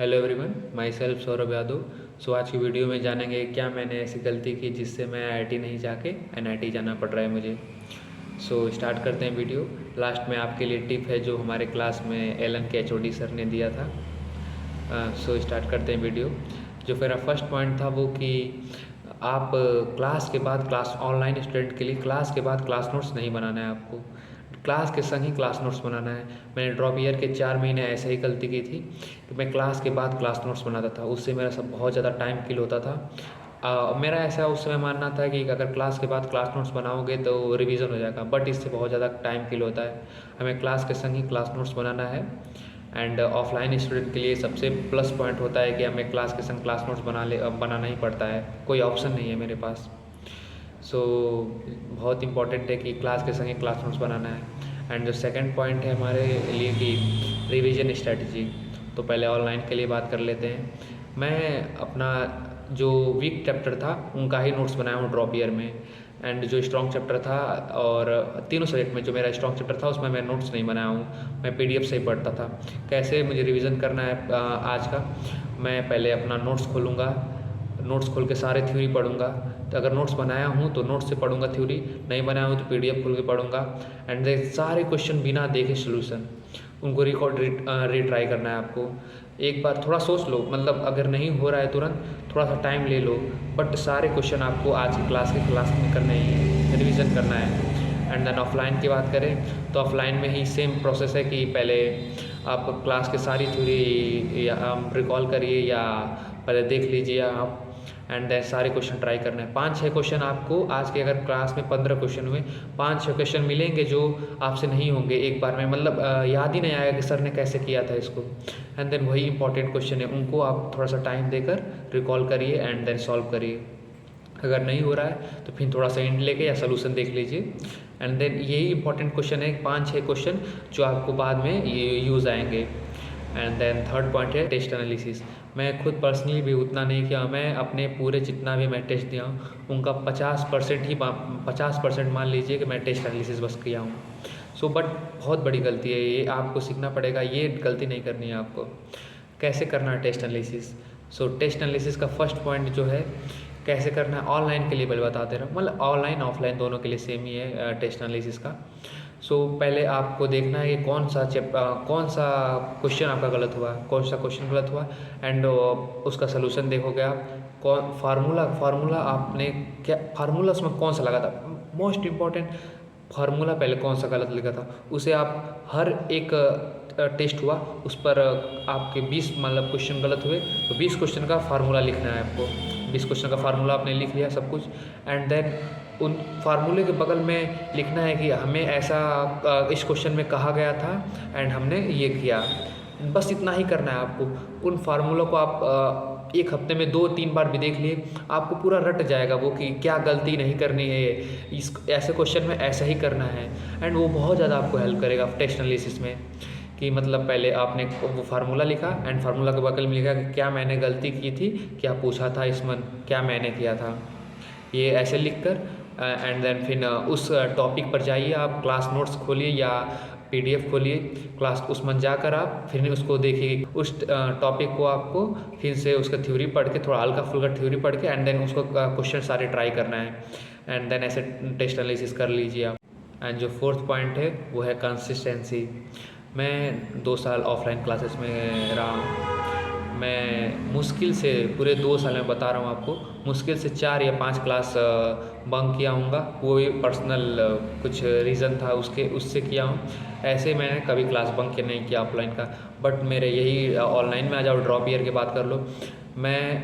Hello everyone, my self Saurabh Yadav. आज की video में जानेंगे क्या मैंने ऐसी गलती की जिससे मैं आईआईटी नहीं जाके एनआईटी जाना पड़ रहा है मुझे। स्टार्ट करते हैं वीडियो। लास्ट में आपके लिए टिप है जो हमारे क्लास में एलन के एचओडी सर ने दिया था। स्टार्ट करते हैं वीडियो। जो मेरा फर्स्ट पॉइंट था वो कि आप क्लास के बाद क्लास ऑनलाइन स्टूडेंट के लिए क्लास के बाद क्लास नोट्स नहीं बनाना है आपको, क्लास के संग ही क्लास नोट्स बनाना है। मैंने ड्रॉप ईयर के 4 महीने ऐसे ही गलती की थी कि मैं क्लास के बाद क्लास नोट्स बनाता था, उससे मेरा सब बहुत ज़्यादा टाइम किल होता था। मेरा ऐसा उस समय मानना था कि अगर क्लास के बाद क्लास नोट्स बनाओगे तो रिवीजन हो जाएगा, बट इससे बहुत ज़्यादा टाइम किल होता है। हमें क्लास के संग ही क्लास नोट्स बनाना है। एंड ऑफलाइन स्टूडेंट के लिए सबसे प्लस पॉइंट होता है कि हमें क्लास के संग क्लास नोट्स बनाना ही पड़ता है, कोई ऑप्शन नहीं है मेरे पास। बहुत इम्पॉर्टेंट है कि क्लास के संग क्लास नोट्स बनाना है। एंड जो सेकंड पॉइंट है हमारे लिए कि रिवीजन स्ट्रेटजी, तो पहले ऑनलाइन के लिए बात कर लेते हैं। मैं अपना जो वीक चैप्टर था उनका ही नोट्स बनाया हूँ ड्रॉप ईयर में। एंड जो स्ट्रॉन्ग चैप्टर था और तीनों सब्जेक्ट में जो मेरा स्ट्रॉन्ग चैप्टर था उसमें मैं नोट्स नहीं बनाया हूँ, मैं पीडीएफ से ही पढ़ता था। कैसे मुझे रिवीजन करना है आज का, मैं पहले अपना नोट्स खोलूँगा, नोट्स खोल के सारे थ्योरी पढ़ूंगा। तो अगर नोट्स बनाया हूँ तो नोट्स से पढ़ूंगा, थ्योरी नहीं बनाया हूँ तो पीडीएफ खोल के पढ़ूंगा। एंड देन सारे क्वेश्चन बिना देखे सोल्यूशन, उनको रीट्राई करना है आपको। एक बार थोड़ा सोच लो, मतलब अगर नहीं हो रहा है तुरंत थोड़ा सा टाइम ले लो, बट सारे क्वेश्चन आपको आज की क्लास में करने ही है, रिविज़न करना है। एंड देन ऑफलाइन की बात करें तो ऑफलाइन में ही सेम प्रोसेस है कि पहले आप क्लास की सारी थ्योरी या रिकॉल करिए या पहले देख लीजिए आप। एंड देन सारे क्वेश्चन ट्राई करना है। 5-6 क्वेश्चन आपको आज के, अगर क्लास में 15 क्वेश्चन हुए, 5-6 क्वेश्चन मिलेंगे जो आपसे नहीं होंगे एक बार में, मतलब याद ही नहीं आएगा कि सर ने कैसे किया था इसको। एंड देन वही इंपॉर्टेंट क्वेश्चन है, उनको आप थोड़ा सा टाइम देकर रिकॉल करिए एंड देन सॉल्व करिए। अगर नहीं हो रहा है तो फिर थोड़ा सा एंड लेके या सोल्यूशन देख लीजिए। एंड देन यही इंपॉर्टेंट क्वेश्चन है, 5-6 क्वेश्चन जो आपको बाद में यूज़ आएंगे। एंड देन थर्ड पॉइंट है टेस्ट एनालिसिस। मैं खुद पर्सनली भी उतना नहीं किया, मैं अपने पूरे जितना भी मैं टेस्ट दिया हूँ उनका 50% मान लीजिए कि मैं टेस्ट एनालिसिस बस किया हूँ। बट बहुत बड़ी गलती है ये, आपको सीखना पड़ेगा, ये गलती नहीं करनी है आपको। कैसे करना है टेस्ट एनालिसिस? टेस्ट एनालिसिस का फर्स्ट पॉइंट जो है कैसे करना है, ऑनलाइन के लिए पहले बता दे रहा हूँ, मतलब ऑनलाइन ऑफलाइन दोनों के लिए सेम ही है टेस्ट एनालिसिस का। पहले आपको देखना है कि कौन सा क्वेश्चन आपका गलत हुआ, कौन सा क्वेश्चन गलत हुआ, एंड उसका सोल्यूशन देखोगे आप। कौन फार्मूला आपने क्या, फार्मूला उसमें कौन सा लगा था, मोस्ट इम्पॉर्टेंट फार्मूला पहले कौन सा गलत लिखा था, उसे आप हर एक टेस्ट हुआ उस पर आपके 20 मतलब क्वेश्चन गलत हुए तो 20 क्वेश्चन का फार्मूला लिखना है आपको। 20 क्वेश्चन का फार्मूला आपने लिख लिया सब कुछ, एंड देन उन फार्मूले के बगल में लिखना है कि हमें ऐसा इस क्वेश्चन में कहा गया था एंड हमने ये किया। बस इतना ही करना है आपको। उन फार्मूलों को आप एक हफ्ते में 2-3 बार भी देख लिए, आपको पूरा रट जाएगा वो कि क्या गलती नहीं करनी है, इस ऐसे क्वेश्चन में ऐसा ही करना है। एंड वो बहुत ज़्यादा आपको हेल्प करेगा टेस्ट एनालिसिस में, कि मतलब पहले आपने वो फार्मूला लिखा एंड फार्मूला के बगल में लिखा कि क्या मैंने गलती की थी, क्या पूछा था इसमें, क्या मैंने किया था, ये ऐसे लिख कर एंड देन फिर उस टॉपिक पर जाइए आप, क्लास नोट्स खोलिए या पीडीएफ खोलिए, क्लास उसमें जाकर आप फिर उसको देखिए, उस टॉपिक को आपको फिर से उसका थ्योरी पढ़ के, थोड़ा हल्का फुल्का थ्योरी पढ़ के एंड देन उसको क्वेश्चन सारे ट्राई करना है। एंड देन ऐसे टेस्ट एनालिसिस कर लीजिए आप। एंड जो फोर्थ पॉइंट है वो है कंसिस्टेंसी। मैं 2 साल ऑफलाइन क्लासेस में रहा हूँ, मैं मुश्किल से पूरे 2 साल में बता रहा हूँ आपको, मुश्किल से 4 या 5 क्लास बंक किया हूँगा, वो भी पर्सनल कुछ रीज़न था उससे किया हूँ। ऐसे मैंने कभी क्लास बंक नहीं किया ऑफलाइन का। बट मेरे यही ऑनलाइन में आ जाओ, ड्रॉप ईयर की बात कर लो, मैं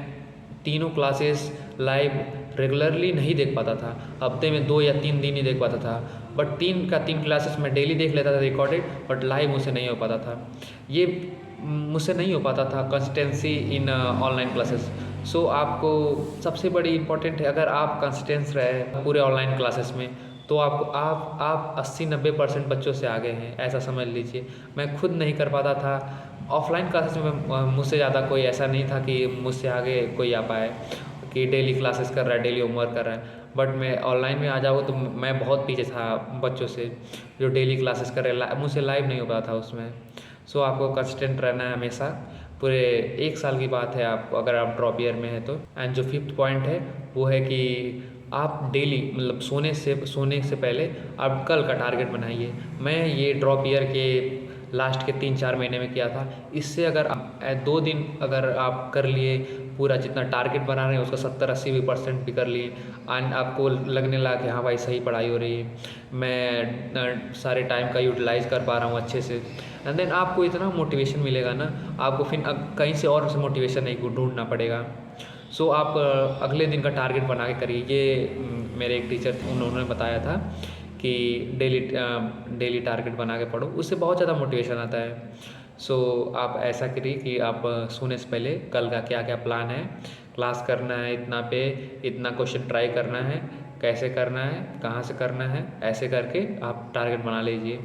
तीनों क्लासेस लाइव रेगुलरली नहीं देख पाता था, हफ्ते में 2 या 3 दिन ही देख पाता था। बट 3 क्लासेस मैं डेली देख लेता था रिकॉर्डेड, बट लाइव मुझसे नहीं हो पाता था, ये मुझसे नहीं हो पाता था कंसिस्टेंसी इन ऑनलाइन क्लासेस। आपको सबसे बड़ी इम्पॉर्टेंट है, अगर आप कंसिस्टेंस रहे पूरे ऑनलाइन क्लासेस में तो आप 80-90% बच्चों से आगे हैं, ऐसा समझ लीजिए। मैं खुद नहीं कर पाता था ऑफलाइन क्लासेस में, मुझसे ज़्यादा कोई ऐसा नहीं था कि मुझसे आगे कोई आ पाए, कि डेली क्लासेस कर रहा है, डेली होमवर्क कर रहा है। बट मैं ऑनलाइन में आ जाऊँ तो मैं बहुत पीछे था बच्चों से जो डेली क्लासेस कर रहे हैं, मुझसे लाइव नहीं हो पाता था उसमें। आपको कंसिस्टेंट रहना है हमेशा, पूरे 1 साल की बात है आप अगर आप ड्रॉप ईयर में है तो। एंड जो 5th पॉइंट है वो है कि आप डेली मतलब सोने से पहले आप कल का टारगेट बनाइए। मैं ये ड्रॉप ईयर के लास्ट के 3-4 महीने में किया था। इससे अगर 2 दिन अगर आप कर लिए, पूरा जितना टारगेट बना रहे हैं उसका 70-80% भी कर लिए एंड आपको लगने लगा कि हाँ भाई सही पढ़ाई हो रही है, मैं सारे टाइम का यूटिलाइज़ कर पा रहा हूँ अच्छे से, एंड देन आपको इतना मोटिवेशन मिलेगा ना, आपको फिर कहीं से और से मोटिवेशन नहीं ढूंढना पड़ेगा। सो आप अगले दिन का टारगेट बना के करिए। ये मेरे एक टीचर थे, उन्होंने बताया था कि डेली टारगेट बना के पढ़ो, उससे बहुत ज़्यादा मोटिवेशन आता है। सो आप ऐसा करिए कि आप सोने से पहले कल का क्या क्या प्लान है, क्लास करना है इतना पे, इतना क्वेश्चन ट्राई करना है, कैसे करना है, कहाँ से करना है, ऐसे करके आप टारगेट बना लीजिए।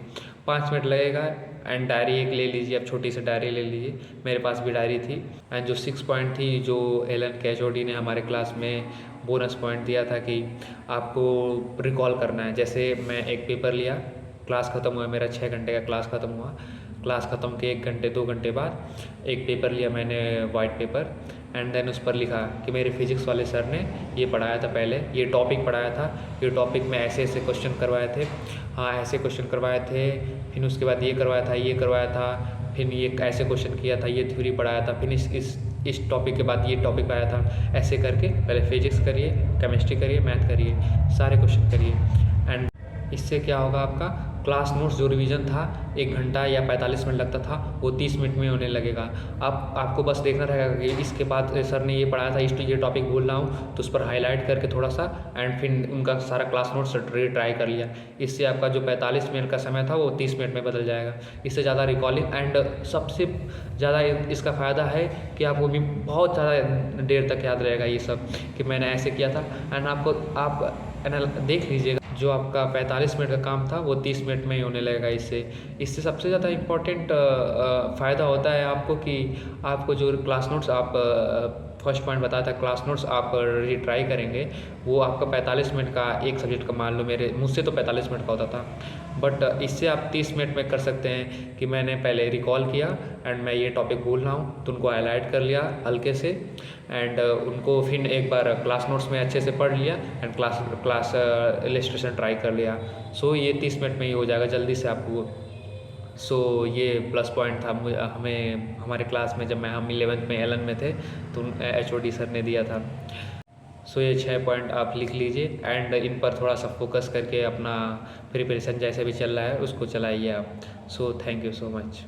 5 मिनट लगेगा एंड डायरी एक ले लीजिए, आप छोटी सी डायरी ले लीजिए। मेरे पास भी डायरी थी एंड जो 6 पॉइंट थी जो एलन कैचोडी ने हमारे क्लास में बोनस पॉइंट दिया था कि आपको रिकॉल करना है। जैसे मैं एक पेपर लिया, क्लास ख़त्म हुआ, मेरा 6 घंटे का क्लास ख़त्म हुआ, क्लास ख़त्म के 1 घंटे 2 घंटे बाद एक पेपर लिया मैंने, वाइट पेपर, एंड देन उस पर लिखा कि मेरे फिजिक्स वाले सर ने ये पढ़ाया था, पहले ये टॉपिक पढ़ाया था, ये टॉपिक में ऐसे ऐसे क्वेश्चन करवाए थे, हाँ ऐसे क्वेश्चन करवाए थे, फिर उसके बाद ये करवाया था, ये करवाया था, फिर ये ऐसे क्वेश्चन किया था, ये थ्योरी पढ़ाया था, फिर इस टॉपिक के बाद ये टॉपिक आया था। ऐसे करके पहले फिजिक्स करिए, केमिस्ट्री करिए, मैथ करिए, सारे क्वेश्चन करिए एंड इससे क्या होगा, आपका क्लास नोट्स जो रिवीजन था 1 घंटा या 45 मिनट लगता था वो 30 मिनट में होने लगेगा। आपको बस देखना रहेगा कि इसके बाद सर ने ये पढ़ाया था, ये टॉपिक भूल रहा हूँ तो उस पर हाईलाइट करके थोड़ा सा एंड फिर उनका सारा क्लास नोट्स ट्राई कर लिया। इससे आपका जो 45 मिनट का समय था वो 30 मिनट में बदल जाएगा। इससे ज़्यादा रिकॉलिंग एंड सबसे ज़्यादा इसका फ़ायदा है कि आपको भी बहुत ज़्यादा देर तक याद रहेगा ये सब कि मैंने ऐसे किया था एंड आप देख लीजिएगा जो आपका 45 मिनट का काम था वो 30 मिनट में ही होने लगेगा। इससे सबसे ज़्यादा इम्पोर्टेंट फ़ायदा होता है आपको कि आपको जो क्लास नोट्स आप फर्स्ट पॉइंट बताया था, क्लास नोट्स आप रीट्राई करेंगे, वो आपका 45 मिनट का एक सब्जेक्ट का, मान लो मुझसे तो 45 मिनट का होता था, बट इससे आप 30 मिनट में कर सकते हैं कि मैंने पहले रिकॉल किया एंड मैं ये टॉपिक भूल रहा हूँ तो उनको हाईलाइट कर लिया हल्के से एंड उनको फिर एक बार क्लास नोट्स में अच्छे से पढ़ लिया एंड क्लास इलस्ट्रेशन ट्राई कर लिया। सो ये 30 मिनट में ही हो जाएगा जल्दी से आपको। सो ये प्लस पॉइंट था हमें हमारे क्लास में, जब हम 11th में एलन में थे तो HOD सर ने दिया था। सो ये 6 पॉइंट आप लिख लीजिए एंड इन पर थोड़ा सा फोकस करके अपना प्रिपरेशन जैसे भी चल रहा है उसको चलाइए आप। So thank you so much.